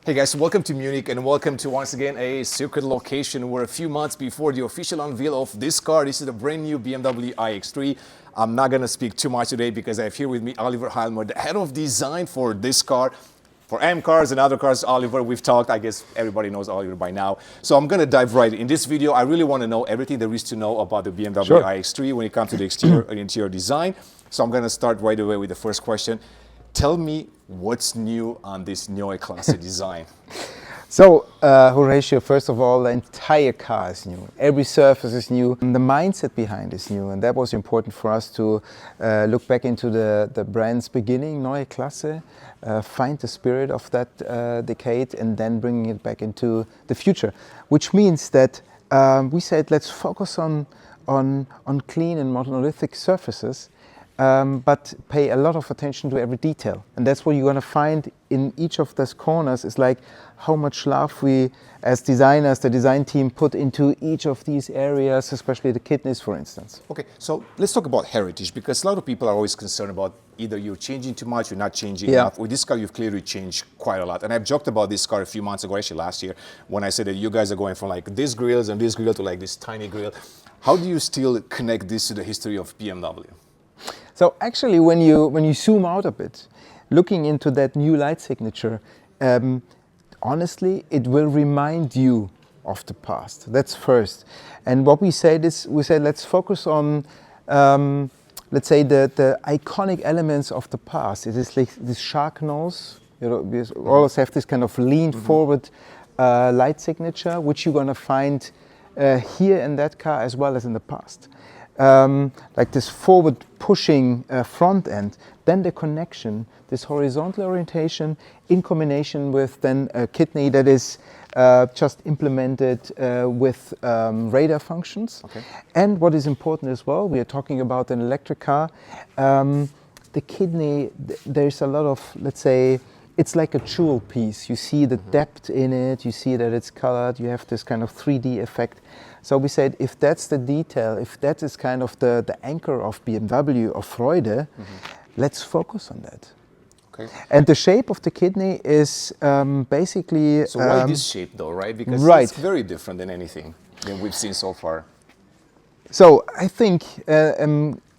Hey guys, welcome to Munich and welcome to once again a secret location. We're a few months before the official unveil of this car. This is the brand new BMW iX3. I'm not going to speak too much today because I have here with me Oliver Heilmer, the head of design for this car. For M cars and other cars, Oliver, we've talked. I guess everybody knows Oliver by now. So I'm going to dive right in this video. I really want to know everything there is to know about the BMW iX3 when it comes to the exterior and interior design. So I'm going to start right away with the first question. Tell me what's new on this Neue Klasse Design. So, Horatio, first of all, the entire car is new. Every surface is new. And the mindset behind is new. And that was important for us to look back into the brand's beginning, Neue Klasse, find the spirit of that decade and then bringing it back into the future. Which means that we said, let's focus on clean and monolithic surfaces. But pay a lot of attention to every detail. And that's what you're going to find in each of those corners is like how much love we, as designers, the design team put into each of these areas, especially the kidneys, for instance. Okay, so let's talk about heritage, because a lot of people are always concerned about either you're changing too much, you're not changing enough. With this car, you've clearly changed quite a lot. And I've joked about this car a few months ago, actually last year, when I said that you guys are going from like these grills and this grill to like this tiny grill. How do you still connect this to the history of BMW? So actually, when you zoom out a bit, looking into that new light signature, honestly, it will remind you of the past. That's first. And what we said is, let's focus on, let's say, the iconic elements of the past. It is like this shark nose. You know, we always have this kind of lean forward light signature, which you're going to find here in that car as well as in the past. Like this forward pushing front end, then the connection, this horizontal orientation in combination with then a kidney that is just implemented with radar functions. Okay. And what is important as well, we are talking about an electric car, the kidney, there's a lot of, let's say, it's like a jewel piece. You see the depth in it, you see that it's colored, you have this kind of 3D effect. So we said, if that's the detail, if that is kind of the anchor of BMW, of Freude, let's focus on that. Okay. And the shape of the kidney is basically... So why this shape though, right? Because it's very different than anything that we've seen so far. So I think,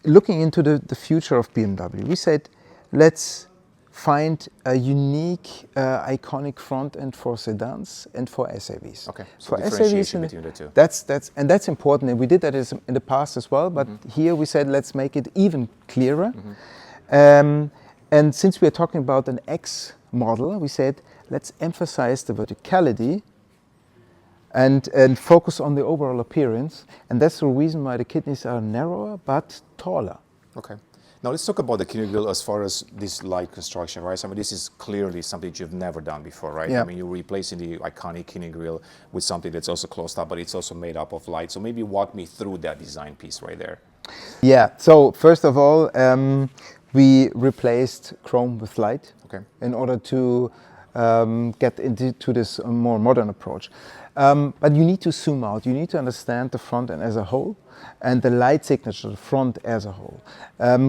looking into the future of BMW, we said, let's find a unique, iconic front end for sedans and for SUVs. Okay, so for differentiation between the two. That's important, and we did that in the past as well, but here we said let's make it even clearer. And since we are talking about an X model, we said let's emphasize the verticality and focus on the overall appearance, and that's the reason why the kidneys are narrower but taller. Okay. Now let's talk about the kidney grill as far as this light construction, right? So, I mean, this is clearly something you've never done before, right? Yeah. I mean, you're replacing the iconic kidney grill with something that's also closed up, but it's also made up of light. So maybe walk me through that design piece right there. Yeah, so first of all, we replaced chrome with light in order to get into this more modern approach. But you need to zoom out, you need to understand the front end as a whole and the light signature, the front as a whole.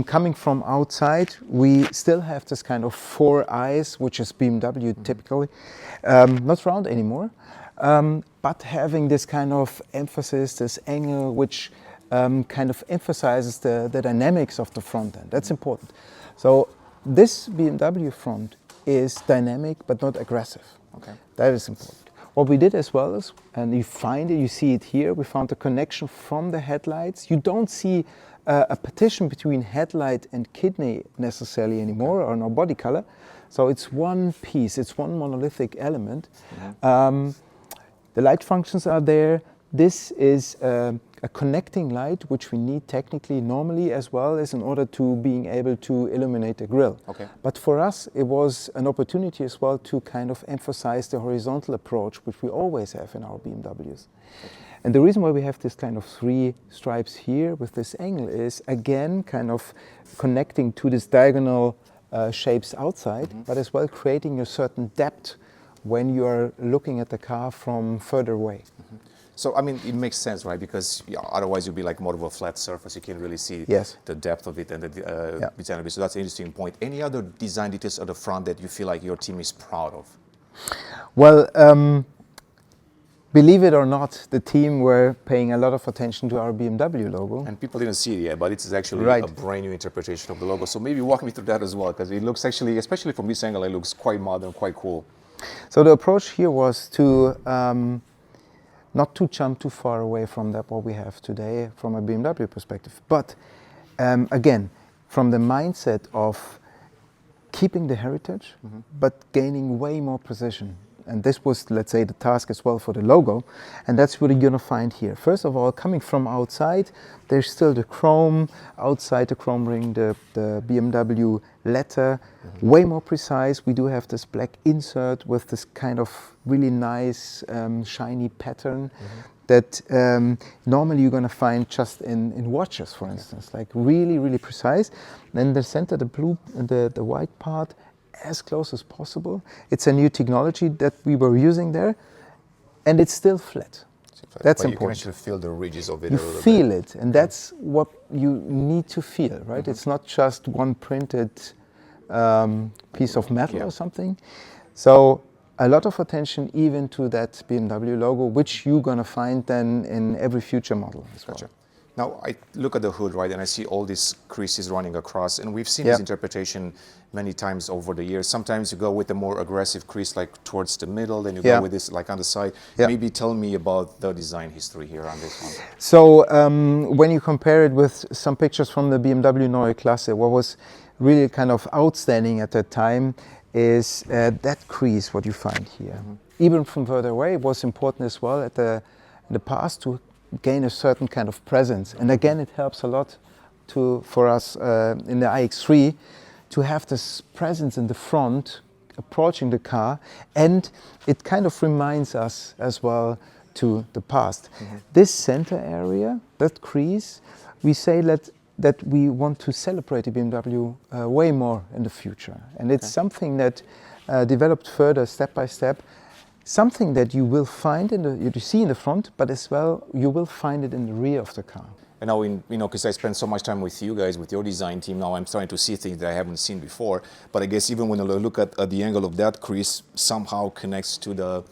Coming from outside, we still have this kind of four eyes, which is BMW typically, not round anymore, but having this kind of emphasis, this angle, which kind of emphasizes the dynamics of the front end. That's important. So this BMW front is dynamic but not aggressive. Okay. That is important. What we did as well is, and you find it, you see it here, we found a connection from the headlights. You don't see a partition between headlight and kidney necessarily anymore, or no body color. So it's one piece, it's one monolithic element. The light functions are there. This is a connecting light, which we need technically normally as well as in order to being able to illuminate the grille. Okay. But for us, it was an opportunity as well to kind of emphasize the horizontal approach, which we always have in our BMWs. Okay. And the reason why we have this kind of three stripes here with this angle is, again, kind of connecting to this diagonal shapes outside, but as well creating a certain depth when you are looking at the car from further away. So, I mean, it makes sense, right? Because otherwise you'd be like more of a flat surface. You can't really see the depth of it and the design of it. So that's an interesting point. Any other design details at the front that you feel like your team is proud of? Well, believe it or not, the team were paying a lot of attention to our BMW logo. And people didn't see it yet, but it's actually Right. a brand new interpretation of the logo. So maybe walk me through that as well, because it looks actually, especially from this angle, it looks quite modern, quite cool. So the approach here was to not to jump too far away from that what we have today from a BMW perspective, but again, from the mindset of keeping the heritage, but gaining way more precision. And this was, let's say, the task as well for the logo. And that's what you're going to find here. First of all, coming from outside, there's still the chrome. Outside the chrome ring, the BMW letter, way more precise. We do have this black insert with this kind of really nice shiny pattern that normally you're going to find just in watches, for instance, like really, really precise. Then the center, the blue, the white part, as close as possible. It's a new technology that we were using there, and it's still flat. That's but important. You can actually feel the ridges of it. You a little feel bit. it, and that's what you need to feel, right? It's not just one printed piece of metal or something. So a lot of attention even to that BMW logo, which you're going to find then in every future model as well. Gotcha. Now, I look at the hood, right, and I see all these creases running across, and we've seen this interpretation many times over the years. Sometimes you go with a more aggressive crease, like towards the middle, then you go with this, like on the side. Maybe tell me about the design history here on this one. So, when you compare it with some pictures from the BMW Neue Klasse, what was really kind of outstanding at that time is that crease, what you find here. Even from further away, it was important as well in the past to gain a certain kind of presence. And again, it helps a lot for us in the iX3 to have this presence in the front approaching the car, and it kind of reminds us as well to the past. This center area, that crease, we say that we want to celebrate the BMW way more in the future. And it's something that developed further step by step. Something that you will find you see in the front, but as well you will find it in the rear of the car. And now, because I spend so much time with you guys, with your design team, now I'm starting to see things that I haven't seen before. But I guess even when I look at the angle of that crease, somehow connects to the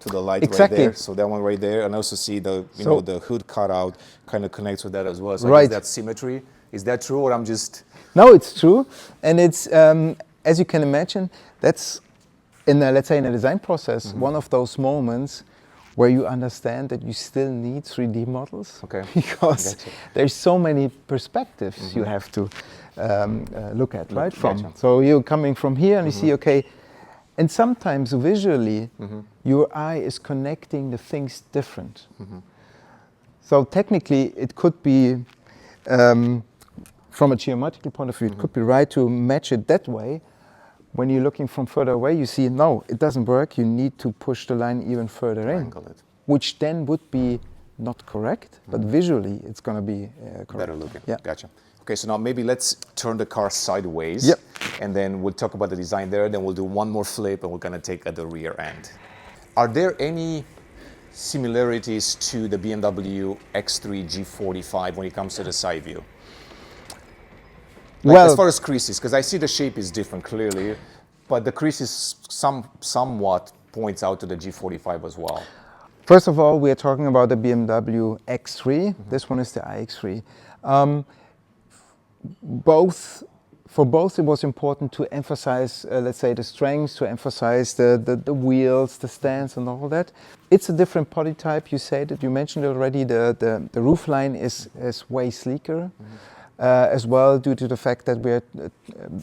light right there. So that one right there, and I also see the the hood cutout kind of connects with that as well. So is that symmetry? Is that true, or I'm just? No, it's true, and it's as you can imagine, that's let's say in a design process, one of those moments where you understand that you still need 3D models, because there's so many perspectives you have to look at, right? So you're coming from here and you see, and sometimes visually your eye is connecting the things different. So technically it could be, from a geometrical point of view, it could be right to match it that way. When you're looking from further away, you see, no, it doesn't work. You need to push the line even further in, which then would be not correct, but visually it's going to be correct. Better looking. Yeah. Gotcha. Okay, so now maybe let's turn the car sideways, and then we'll talk about the design there. Then we'll do one more flip, and we're going to take at the rear end. Are there any similarities to the BMW X3 G45 when it comes to the side view? Like as far as creases, because I see the shape is different clearly, but the creases somewhat points out to the G45 as well. First of all, we are talking about the BMW X3. This one is the iX3. For both, it was important to emphasize, let's say, the strengths, to emphasize the wheels, the stance, and all that. It's a different body type. You said it. You mentioned already. The roof line is way sleeker. As well, due to the fact that we had,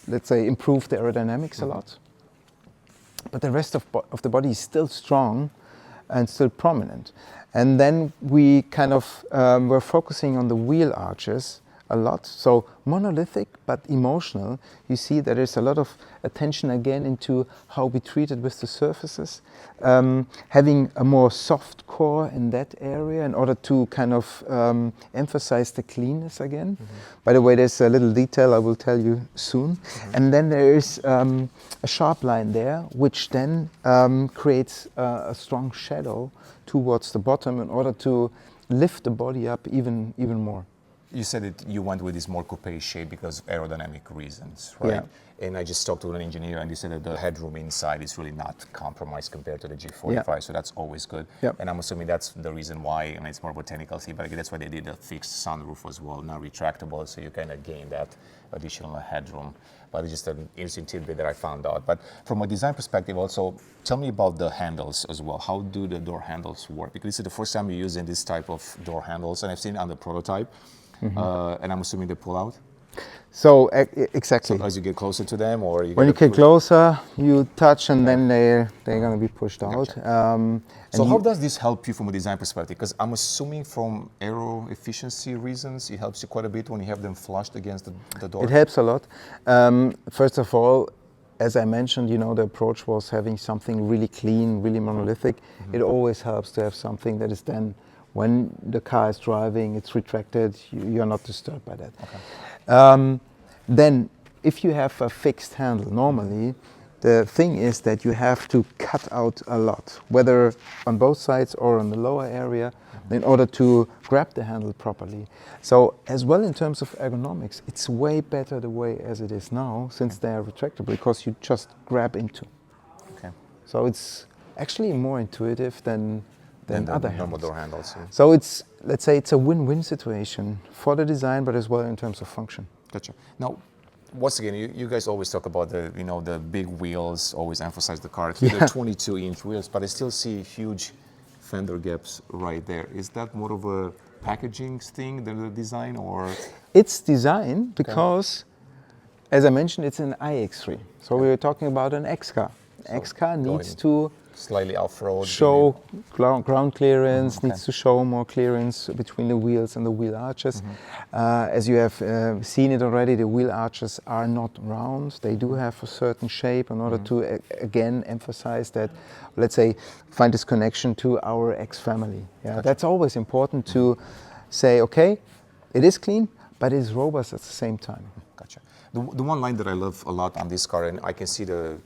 let's say, improved the aerodynamics a lot. But the rest of the body is still strong and still prominent. And then we kind of were focusing on the wheel arches a lot. So monolithic but emotional. You see there is a lot of attention again into how we treat it with the surfaces. Having a more soft core in that area in order to kind of emphasize the cleanness again. By the way, there's a little detail I will tell you soon. And then there is a sharp line there, which then creates a strong shadow towards the bottom in order to lift the body up even more. You said that you went with this more coupe shape because of aerodynamic reasons, right? Yeah. And I just talked to an engineer and he said that the headroom inside is really not compromised compared to the G45, so that's always good. Yep. And I'm assuming that's the reason why, and it's more of a technical thing, but I guess that's why they did a fixed sunroof as well, not retractable, so you kind of gain that additional headroom. But it's just an interesting tidbit that I found out. But from a design perspective also, tell me about the handles as well. How do the door handles work? Because this is the first time you're using this type of door handles, and I've seen it on the prototype, and I'm assuming they pull out? So exactly. So as you get closer to them, or when you get closer, you touch, and then they're going to be pushed out. So how does this help you from a design perspective? Because I'm assuming from aero efficiency reasons, it helps you quite a bit when you have them flushed against the door. It helps a lot. First of all, as I mentioned, you know, the approach was having something really clean, really monolithic. It always helps to have something that is then, when the car is driving, it's retracted, you're not disturbed by that. Then, if you have a fixed handle, normally, the thing is that you have to cut out a lot, whether on both sides or on the lower area, in order to grab the handle properly. So, as well in terms of ergonomics, it's way better the way as it is now, since they are retractable, because you just grab into. So it's actually more intuitive than other normal door handles. So it's, let's say, it's a win-win situation for the design, but as well in terms of function. Gotcha. Now, once again, you guys always talk about the big wheels, always emphasize the car. They're 22-inch wheels, but I still see huge fender gaps right there. Is that more of a packaging thing than the design, or? It's design because, as I mentioned, it's an iX3. So we were talking about an X car. X car needs to slightly off-road, show ground clearance, needs to show more clearance between the wheels and the wheel arches. As you have seen it already, the wheel arches are not round. They do have a certain shape in order to, again, emphasize that, let's say, find this connection to our X family. Yeah, that's always important to say, okay, it is clean, but it is robust at the same time. Gotcha. The one line that I love a lot on this car, and I can see the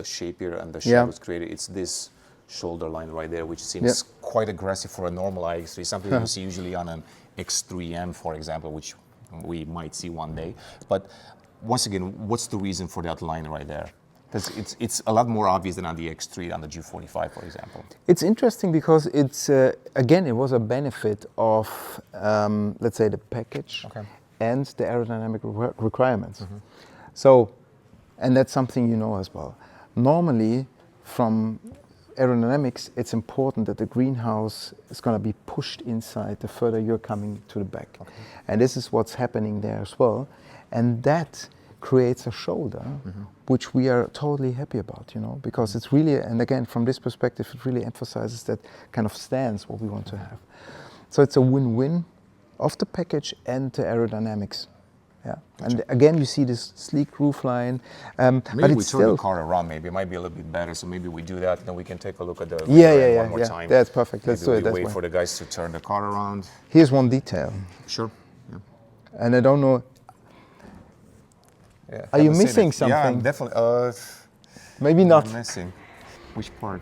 shape here and the shadows created, it's this shoulder line right there, which seems quite aggressive for a normal iX3, something you see usually on an X3M, for example, which we might see one day. But once again, what's the reason for that line right there? Because it's a lot more obvious than on the X3, on the G45, for example. It's interesting because it's, again, it was a benefit of, let's say, the package and the aerodynamic requirements. So, and that's something you know as well. Normally, from aerodynamics, it's important that the greenhouse is going to be pushed inside the further you're coming to the back. And this is what's happening there as well. And that creates a shoulder, which we are totally happy about, you know, because it's really, and again, from this perspective, it really emphasizes that kind of stance, what we want to have. So it's a win-win of the package and the aerodynamics. And again, you see this sleek roof line. Maybe but we it's turn still the car around. Maybe it might be a little bit better. So maybe we do that, and then we can take a look at the one more time. That's perfect. Let's do it. Maybe we wait for the guys to turn the car around. Here's one detail. Sure. And I don't know. Are you missing something? Yeah, I'm definitely. Maybe not. I'm missing. Which part?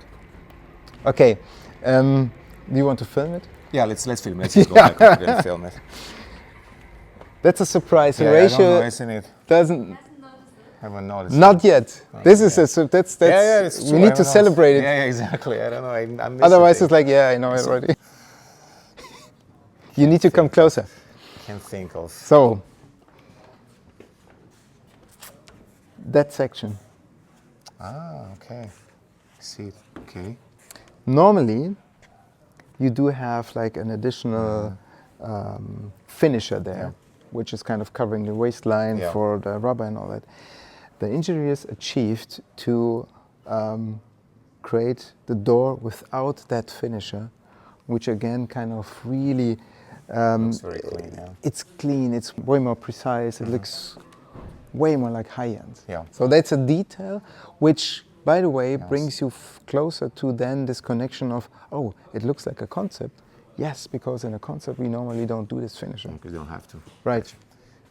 Okay. Do you want to film it? Yeah, let's film it. Let's just go back and film it. That's a surprise. Yeah, Horatio I don't know, isn't it? doesn't. Haven't noticed. Not yet. This is that's. It's true. We need to celebrate it. Yeah, exactly. I don't know. I'm Otherwise, it's like, I know it already. You need to come closer. Can't think of. So that section. Okay. See it. Okay. Normally, you do have like an additional finisher there, which is kind of covering the waistline for the rubber and all that. The engineers achieved to create the door without that finisher, which again kind of really looks very clean. It's clean. It's way more precise. It looks way more like high-end. So that's a detail which, by the way, brings you closer to then this connection of, oh, it looks like a concept. Yes, because in a concept we normally don't do this finisher. Because you don't have to. Right.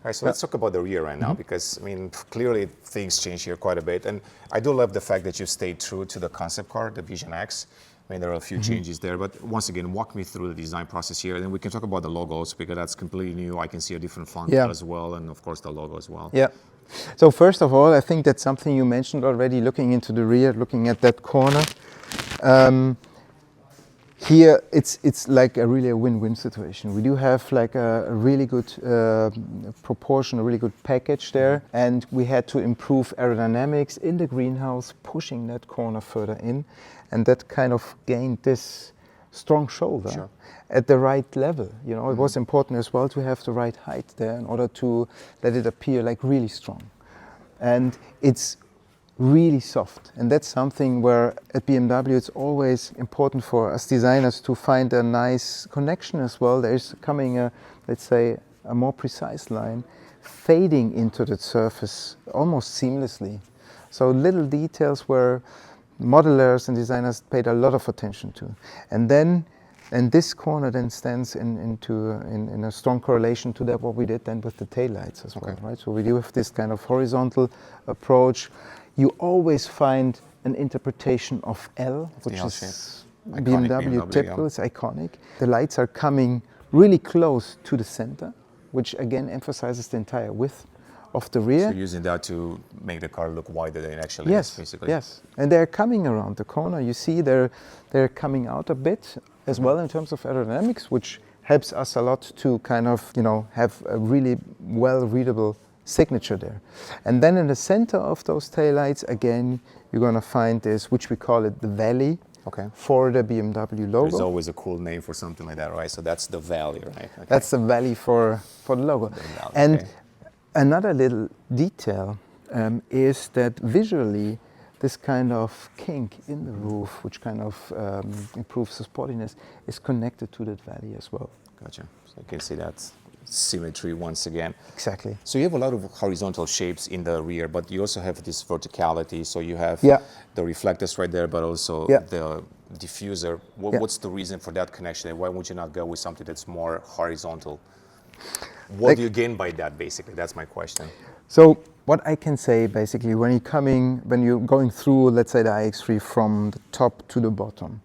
All right, so let's talk about the rear right now, because I mean, clearly things change here quite a bit, and I do love the fact that you stayed true to the concept car, the Vision X. I mean, there are a few changes there, but once again, walk me through the design process here, and then we can talk about the logos because that's completely new. I can see a different font as well, and of course the logo as well. Yeah. So first of all, I think that's something you mentioned already, looking into the rear, looking at that corner. Here, it's like a really a win-win situation. We do have like a really good proportion, a really good package there, and we had to improve aerodynamics in the greenhouse, pushing that corner further in, and that kind of gained this strong shoulder at the right level. You know, it was important as well to have the right height there in order to let it appear like really strong. And it's really soft, and that's something where at BMW it's always important for us designers to find a nice connection as well. There is coming a, let's say, a more precise line fading into the surface almost seamlessly. So little details where modelers and designers paid a lot of attention to. And then, and this corner then stands in a strong correlation to that what we did then with the taillights as well, right? So we do have this kind of horizontal approach. You always find an interpretation of L, which is BMW typical, it's iconic. The lights are coming really close to the center, which again emphasizes the entire width of the rear. So using that to make the car look wider than it actually is, basically. Yes, and they're coming around the corner. You see they're coming out a bit as well in terms of aerodynamics, which helps us a lot to kind of, you know, have a really well-readable signature there. And then in the center of those taillights, again, you're going to find this, which we call it the valley for the BMW logo. There's always a cool name for something like that, right? So that's the valley, right? That's the valley for the logo. And another little detail is that visually, this kind of kink in the roof, which kind of improves the sportiness, is connected to that valley as well. Gotcha. So you can see that symmetry once again. Exactly. So you have a lot of horizontal shapes in the rear, but you also have this verticality. So you have the reflectors right there, but also the diffuser. What's the reason for that connection? Why would you not go with something that's more horizontal? What do you gain by that, basically? That's my question. So what I can say, basically, when you're going through, let's say, the iX3 from the top to the bottom,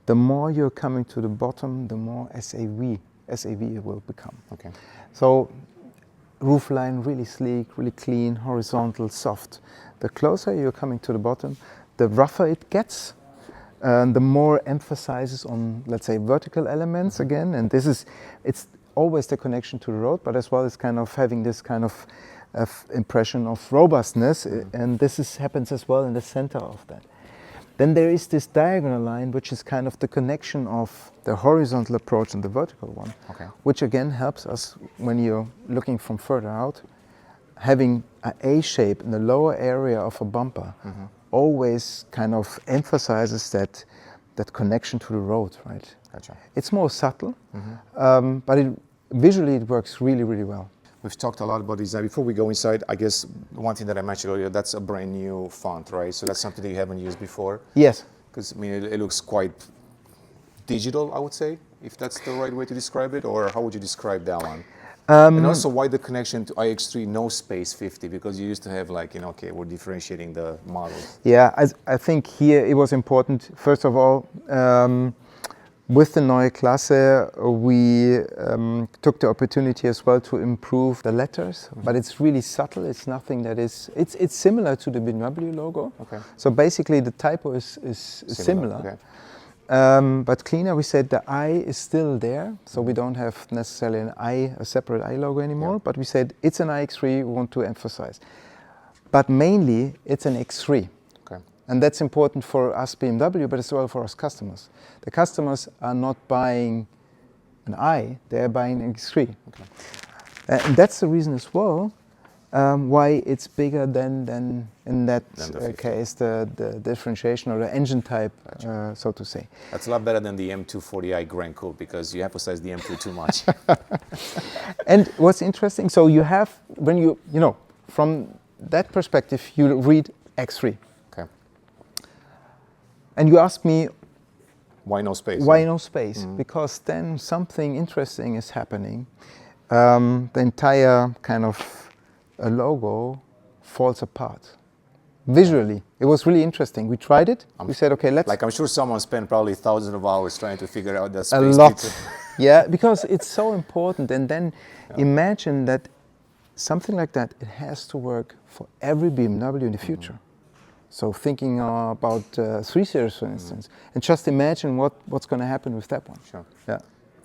the more you're coming to the bottom, the more SAV it will become. Okay. So roof line really sleek, really clean, horizontal, soft. The closer you're coming to the bottom, the rougher it gets, and the more emphasis on, let's say, vertical elements again. And it's always the connection to the road, but as well as kind of having this kind of impression of robustness, and this happens as well in the center of that. Then there is this diagonal line, which is kind of the connection of the horizontal approach and the vertical one, which again helps us when you're looking from further out. Having an A shape in the lower area of a bumper always kind of emphasizes that connection to the road, right? Gotcha. It's more subtle, but visually it works really, really well. We've talked a lot about design. Before we go inside, I guess one thing that I mentioned earlier, that's a brand new font, right? So that's something that you haven't used before? Yes. Because, I mean, it looks quite digital, I would say, if that's the right way to describe it, or how would you describe that one? And also, why the connection to iX3 no space 50? Because you used to have like, okay, we're differentiating the models. Yeah, I think here it was important, first of all, with the Neue Klasse, we took the opportunity as well to improve the letters, but it's really subtle. It's nothing that is, it's similar to the BMW logo. Okay. So basically the typo is similar. Okay. But cleaner, we said the I is still there, so we don't have necessarily a separate I logo anymore, but we said it's an iX3 we want to emphasize. But mainly it's an X3. And that's important for us BMW, but as well for us customers. The customers are not buying an I, they're buying an X3. And that's the reason as well why it's bigger than in that case, the differentiation or the engine type, so to say. That's a lot better than the M240i Grand Coupe because you emphasize the M2 too much. And what's interesting, so you have, when you know, from that perspective, you read X3. And you ask me, why no space? Why no space? Because then something interesting is happening. The entire kind of logo falls apart. visually. It was really interesting. We tried it. We said, okay, let's... Like I'm sure someone spent probably thousands of hours trying to figure out that space. A lot. Yeah, because it's so important. And then imagine that something like that, it has to work for every BMW in the future. So thinking about 3 Series, for instance, and just imagine what's going to happen with that one. Sure. Yeah.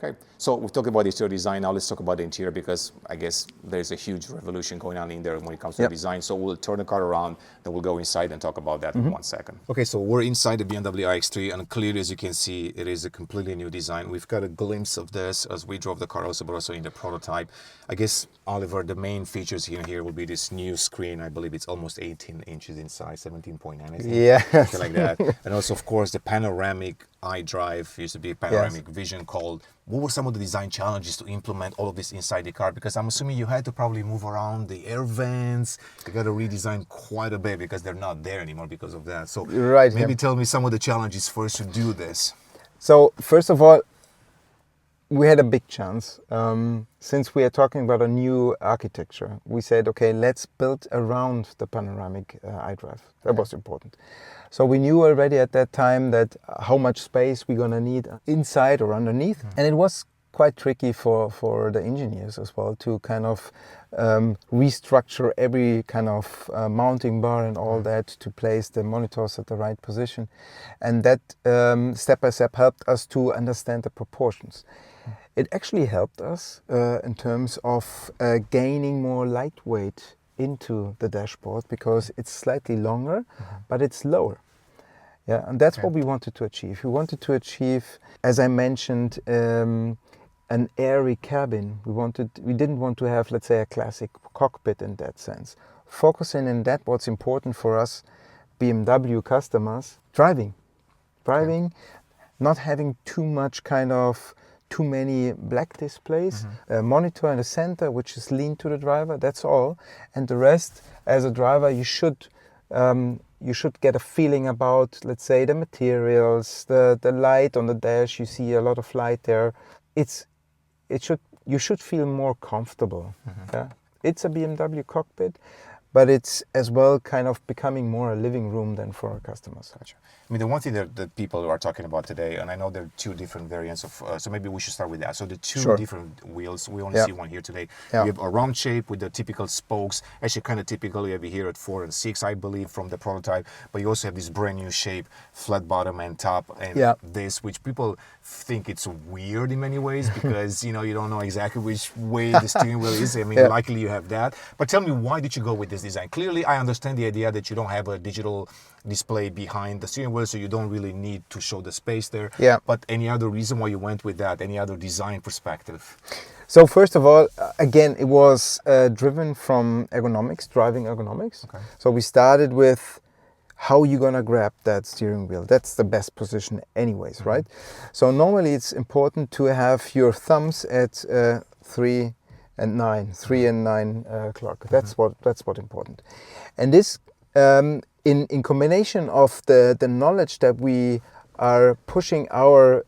Okay, so we've talked about the exterior design. Now let's talk about the interior, because I guess there's a huge revolution going on in there when it comes to design. So we'll turn the car around, then we'll go inside and talk about that in 1 second. Okay, so we're inside the BMW iX3, and clearly, as you can see, it is a completely new design. We've got a glimpse of this as we drove the car also, but also in the prototype. I guess, Oliver, the main features here will be this new screen. I believe it's almost 18 inches in size, 17.9, I think. Yeah. Something like that. And also, of course, the panoramic iDrive, used to be a Panoramic Vision called. What were some of the design challenges to implement all of this inside the car? Because I'm assuming you had to probably move around the air vents. You got to redesign quite a bit because they're not there anymore because of that. So maybe tell me some of the challenges first to do this. So first of all, we had a big chance. Since we are talking about a new architecture, we said, okay, let's build around the panoramic iDrive. That was important. So we knew already at that time that how much space we're going to need inside or underneath. And it was quite tricky for the engineers as well to kind of restructure every kind of mounting bar and all that to place the monitors at the right position. And that step by step helped us to understand the proportions. It actually helped us in terms of gaining more lightweight into the dashboard because it's slightly longer, but it's lower. Yeah, and that's what we wanted to achieve. We wanted to achieve, as I mentioned, an airy cabin. We didn't want to have, let's say, a classic cockpit in that sense. Focusing in that, what's important for us, BMW customers, driving, not having too many black displays, a monitor in the center which is lean to the driver, that's all. And the rest, as a driver, you should get a feeling about, let's say, the materials, the light on the dash. You see a lot of light there. You should feel more comfortable. Yeah? It's a BMW cockpit, but it's as well kind of becoming more a living room than for our customers. Gotcha. I mean, the one thing that people are talking about today, and I know there are 2 different variants of, so maybe we should start with that. So the 2 different wheels, we only see one here today. We have a round shape with the typical spokes, actually kind of typical you have here at 4 and 6, I believe, from the prototype. But you also have this brand new shape, flat bottom and top, and this, which people think it's weird in many ways because, you don't know exactly which way the steering wheel is. I mean, likely you have that. But tell me, why did you go with this design? Clearly, I understand the idea that you don't have a digital display behind the steering wheel, so you don't really need to show the space there. Yeah. But any other reason why you went with that? Any other design perspective? So first of all, again, it was driven from ergonomics, driving ergonomics. Okay. So we started with how you're gonna grab that steering wheel. That's the best position anyways, right? So normally it's important to have your thumbs at 3 and 9 o'clock. That's what important. And this in combination of the knowledge that we are pushing our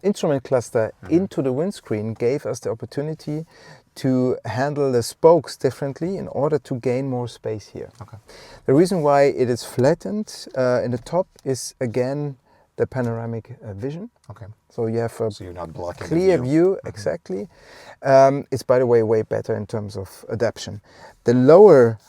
instrument cluster into the windscreen gave us the opportunity to handle the spokes differently in order to gain more space here. Okay. The reason why it is flattened in the top is again the panoramic vision. Okay. So you have a you're not blocking clear view, exactly. It's, by the way better in terms of adaptation. The lower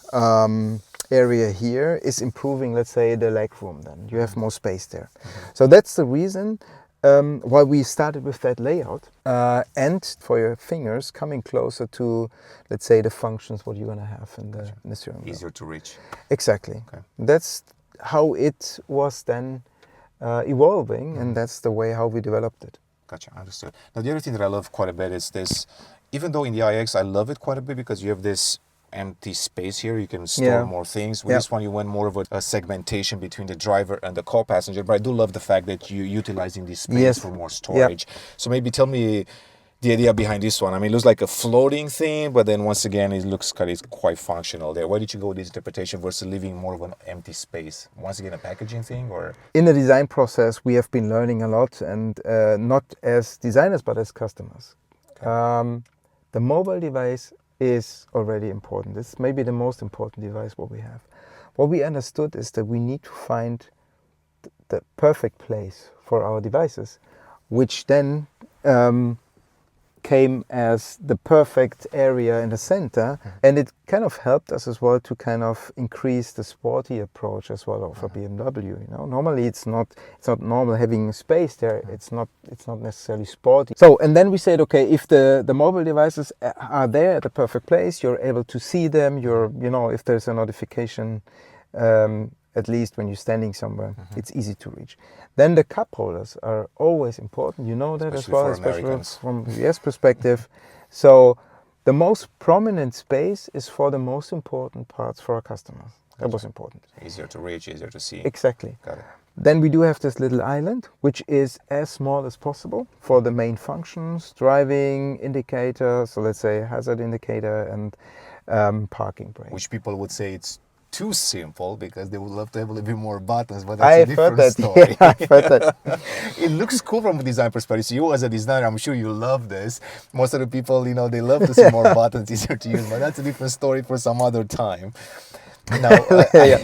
area here is improving, let's say, the leg room. Then you have more space there. So that's the reason why we started with that layout. And for your fingers coming closer to, let's say, the functions what you're going to have in the steering wheel. Easier to reach. Exactly. Okay. That's how it was then evolving, and that's the way how we developed it. Gotcha, understood. Now the other thing that I love quite a bit is this, even though in the iX I love it quite a bit because you have this empty space here, you can store more things. With this one you went more of a segmentation between the driver and the co-passenger, but I do love the fact that you're utilizing this space for more storage. So maybe tell me the idea behind this one. I mean, it looks like a floating thing, but then once again, it looks quite functional there. Why did you go with this interpretation versus leaving more of an empty space? Once again, a packaging thing, or? In the design process, we have been learning a lot, and not as designers, but as customers. Okay. The mobile device is already important. It's maybe the most important device what we have. what we understood is that we need to find the perfect place for our devices, which then came as the perfect area in the center, and it kind of helped us as well to kind of increase the sporty approach as well of a BMW. You know, normally it's not normal having space there. It's not necessarily sporty. So, and then we said, okay, if the mobile devices are there at the perfect place, you're able to see them. You know, if there's a notification. At least when you're standing somewhere, it's easy to reach. Then the cup holders are always important. You know that Especially as well, especially from the US perspective. So the most prominent space is for the most important parts for our customers. That was important. Easier to reach, easier to see. Exactly. Got it. Then we do have this little island, which is as small as possible for the main functions, driving indicator, so let's say hazard indicator and parking brake. Which people would say it's too simple because they would love to have a little bit more buttons, but that's a different story. Yeah, I've heard that. It looks cool from a design perspective. So you as a designer, I'm sure you love this. Most of the people, you know, they love to see more buttons, easier to use, but that's a different story for some other time. Now,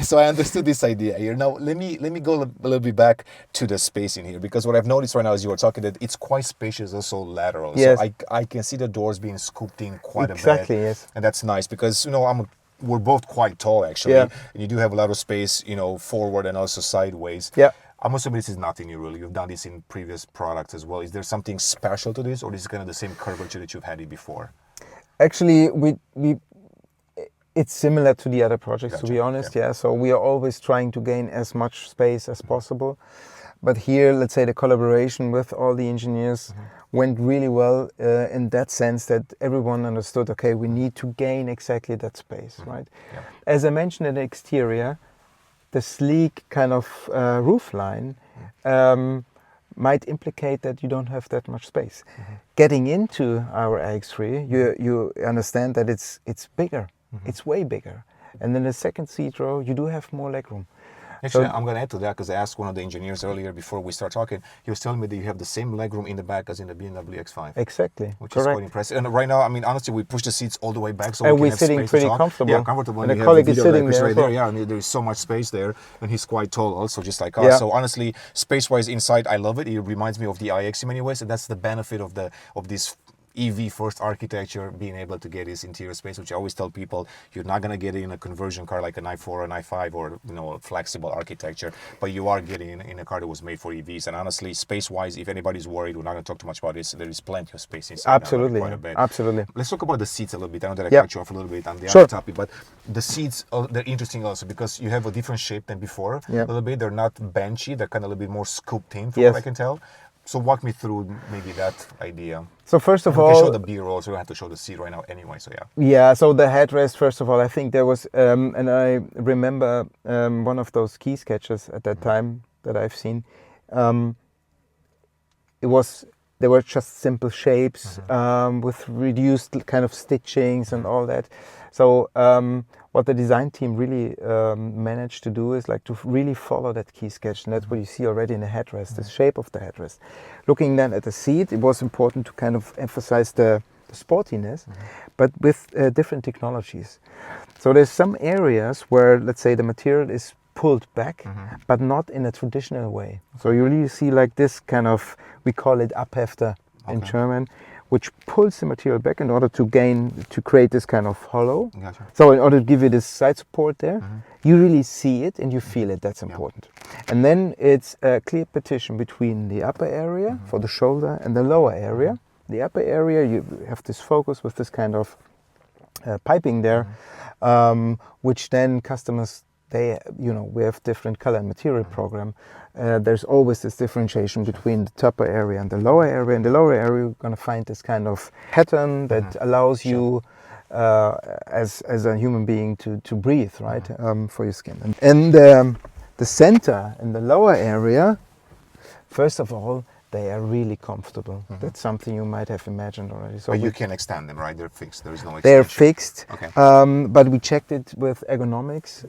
so I understood this idea here. Now, let me go a little bit back to the space in here, because what I've noticed right now as you were talking that it's quite spacious, also lateral. Yes. So I can see the doors being scooped in quite a bit. Exactly, yes. And that's nice because, you know, we're both quite tall actually. Yeah. And you do have a lot of space, you know, forward and also sideways. Yeah. I'm assuming this is nothing new really. You've done this in previous products as well. Is there something special to this, or is it kind of the same curvature that you've had it before? Actually, it's similar to the other projects, Gotcha. to be honest. Yeah. So we are always trying to gain as much space as possible. But here, let's say the collaboration with all the engineers went really well in that sense that everyone understood, okay, we need to gain exactly that space, right? Yeah. As I mentioned in the exterior, the sleek kind of roof line might implicate that you don't have that much space. Getting into our iX3, you understand that it's bigger, it's way bigger. And in the second seat row, you do have more legroom. Actually, I'm going to add to that because I asked one of the engineers earlier before we start talking. He was telling me that you have the same legroom in the back as in the BMW iX5. Exactly. Which correct. is quite impressive. And right now, I mean, honestly, we push the seats all the way back so And we we're can have sitting space pretty to talk. comfortable. Yeah, comfortable. And you the have colleague the is video sitting records there right as there. well. Yeah, I mean, there's so much space there, and he's quite tall also, just like us. Yeah. So honestly, space-wise inside, I love it. It reminds me of the iX in many ways, and that's the benefit of this EV first architecture, being able to get this interior space, which I always tell people you're not going to get it in a conversion car like an i4 or an i5 or, you know, a flexible architecture, but you are getting in a car that was made for EVs. And honestly, space wise, if anybody's worried, we're not going to talk too much about this. There is plenty of space inside. Absolutely. Quite a bit. Absolutely. Let's talk about the seats a little bit. I know that I Yeah. cut you off a little bit on the Sure. other topic, but the seats, they're interesting also because you have a different shape than before. Yeah. A little bit. They're not benchy. They're kind of a little bit more scooped in from Yes. what I can tell. So walk me through maybe that idea. So first of We all, can show the B-roll, so we have to show the seat right now anyway, so yeah. yeah, so the headrest, first of all, I think there was, and I remember one of those key sketches at that time that I've seen. They were just simple shapes with reduced kind of stitchings and all that. So what the design team really managed to do is like to really follow that key sketch, and that's what you see already in the headrest, the shape of the headrest. Looking then at the seat, it was important to kind of emphasize the sportiness, but with different technologies. So there's some areas where, let's say, the material is pulled back, but not in a traditional way. So you really see like this kind of, we call it Abhefter in German, which pulls the material back in order to create this kind of hollow. Gotcha. So in order to give you this side support there, you really see it and you feel it, that's important. And then it's a clear partition between the upper area for the shoulder and the lower area. The upper area, you have this focus with this kind of piping there, which then customers, we have different color and material program. There's always this differentiation between the upper area and the lower area. In the lower area, you're going to find this kind of pattern that allows you, as a human being, to breathe, right, for your skin. And the center and the lower area, first of all, they are really comfortable. That's something you might have imagined already. So but you can extend them, right? They're fixed. There is no extension. they're fixed, Okay. but we checked it with ergonomics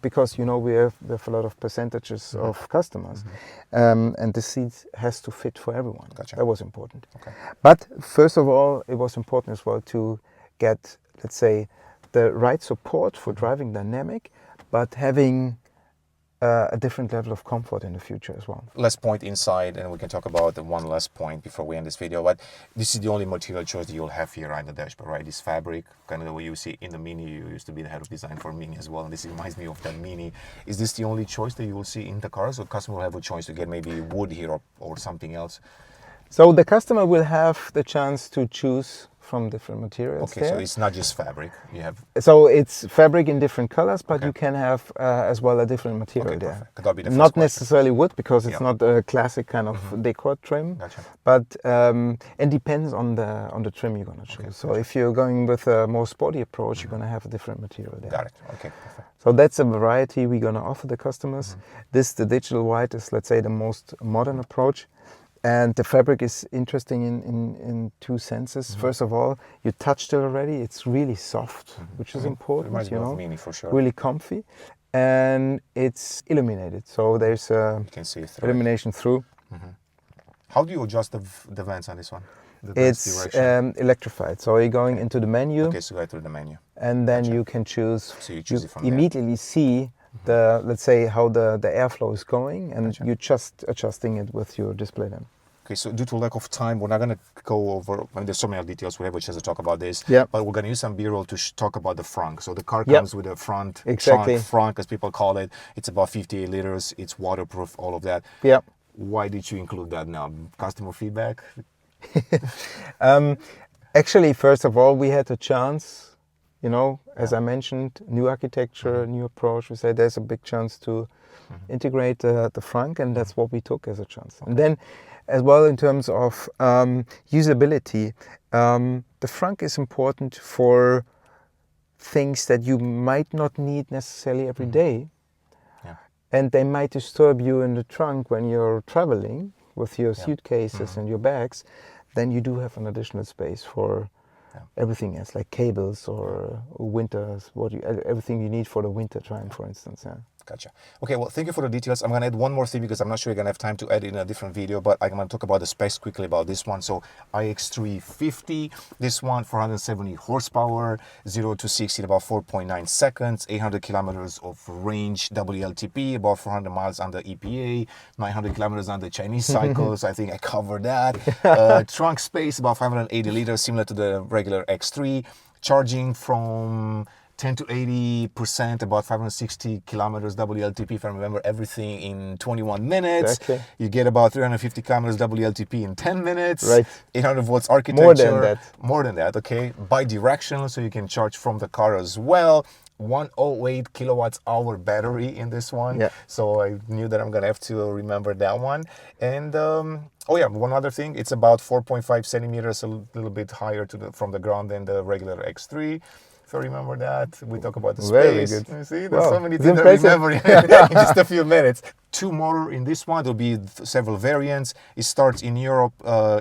because we have a lot of percentages of customers, and the seat has to fit for everyone. Gotcha. That was important. Okay. But first of all, it was important as well to get, let's say, the right support for driving dynamic, but having a different level of comfort in the future as well. Last point inside, and we can talk about the one last point before we end this video, but this is the only material choice that you'll have here on the dashboard, right? This fabric, kind of the way you see in the Mini. You used to be the head of design for Mini as well, and this reminds me of the Mini. Is this the only choice that you will see in the cars, or customer will have a choice to get maybe wood here or something else? So the customer will have the chance to choose from different materials. Okay, so it's not just fabric. You have. So it's fabric in different colors, but you can have as well a different material there. Perfect. That'll be the Not first question. necessarily wood, because it's not a classic kind of decor trim. Gotcha. But it depends on the trim you're going to choose. So if you're going with a more sporty approach, you're going to have a different material there. Got it. Okay, perfect. So that's a variety we're going to offer the customers. The digital white is, let's say, the most modern approach. And the fabric is interesting in two senses. First of all, you touched it already. It's really soft, which is important, Reminds me you know. of Mini for sure. Really comfy. And it's illuminated. So there's You can see through illumination through. How do you adjust the vents on this one? The vents It's direction? electrified. So you're going into the menu, Okay, so go through the menu. and then you can choose. So you choose it from there. immediately see the, let's say, how the airflow is going, and you're just adjusting it with your display then. Okay, so due to lack of time, we're not going to go over, I mean, there's so many details, we have a chance to talk about this, Yeah. but we're going to use some B-roll to talk about the frunk. So the car Yep. comes with a front, Exactly. trunk, frunk, as people call it. It's about 58 liters, it's waterproof, all of that. Yeah. Why did you include that now? Customer feedback? Actually, first of all, we had a chance, you know, as I mentioned, new architecture, new approach. We said there's a big chance to integrate the frunk, and that's what we took as a chance. And then, as well, in terms of usability, the frunk is important for things that you might not need necessarily every day. Yeah. And they might disturb you in the trunk when you're traveling with your suitcases and your bags. Then you do have an additional space for everything else, like cables or winters, everything you need for the winter time, for instance. Yeah. Gotcha. Okay, well, thank you for the details. I'm going to add one more thing because I'm not sure you're going to have time to add in a different video, but I'm going to talk about the specs quickly about this one. So iX3 50, this one 470 horsepower, 0 to 60 in about 4.9 seconds, 800 kilometers of range, WLTP, about 400 miles on the EPA, 900 kilometers on the Chinese cycles. I think I covered that. Trunk space, about 580 liters, similar to the regular X3. Charging from 10 to 80%, about 560 kilometers WLTP, if I remember everything, in 21 minutes. Exactly. You get about 350 kilometers WLTP in 10 minutes. Right. 800 volts architecture. More than that. More than that, okay. Bi-directional, so you can charge from the car as well. 108 kilowatts hour battery in this one. Yeah. So I knew that I'm going to have to remember that one. And oh yeah, one other thing, it's about 4.5 centimeters, a little bit higher from the ground than the regular X3. If I remember that, we talk about the Very space. good. You see, there's Wow, so many it's things I impressive. remember in just a few minutes. Two motor in this one. There'll be several variants. It starts in Europe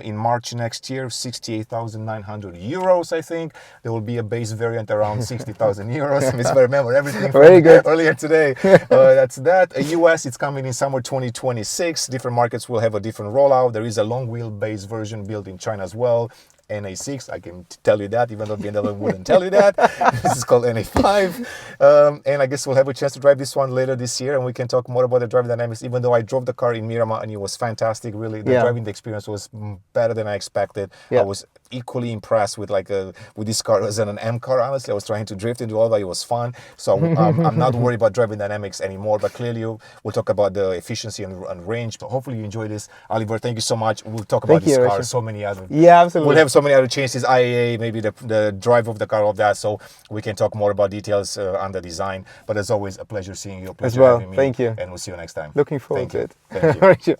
in March next year, 68,900 euros, I think. There will be a base variant around 60,000 euros. If I remember everything from Very good. earlier today. That's that. US, it's coming in summer 2026. Different markets will have a different rollout. There is a long wheelbase version built in China as well. NA6, I can tell you that, even though BMW wouldn't tell you that. This is called NA5. And I guess we'll have a chance to drive this one later this year, and we can talk more about the driving dynamics, even though I drove the car in Miramar and it was fantastic. Really, the driving experience was better than I expected. I was equally impressed with with this car as an M car. Honestly, I was trying to drift and do all that. It was fun. So I'm not worried about driving dynamics anymore, but clearly we'll talk about the efficiency and range. But hopefully you enjoy this. Oliver, thank you so much. We'll talk about this car, so many other. Yeah, absolutely. We'll have so many other changes, IAA, maybe the drive of the car, all of that. So we can talk more about details on the design. But as always, a pleasure seeing you. A pleasure As well. having me. Thank you. And we'll see you next time. Looking forward Thank to you. it. Thank you.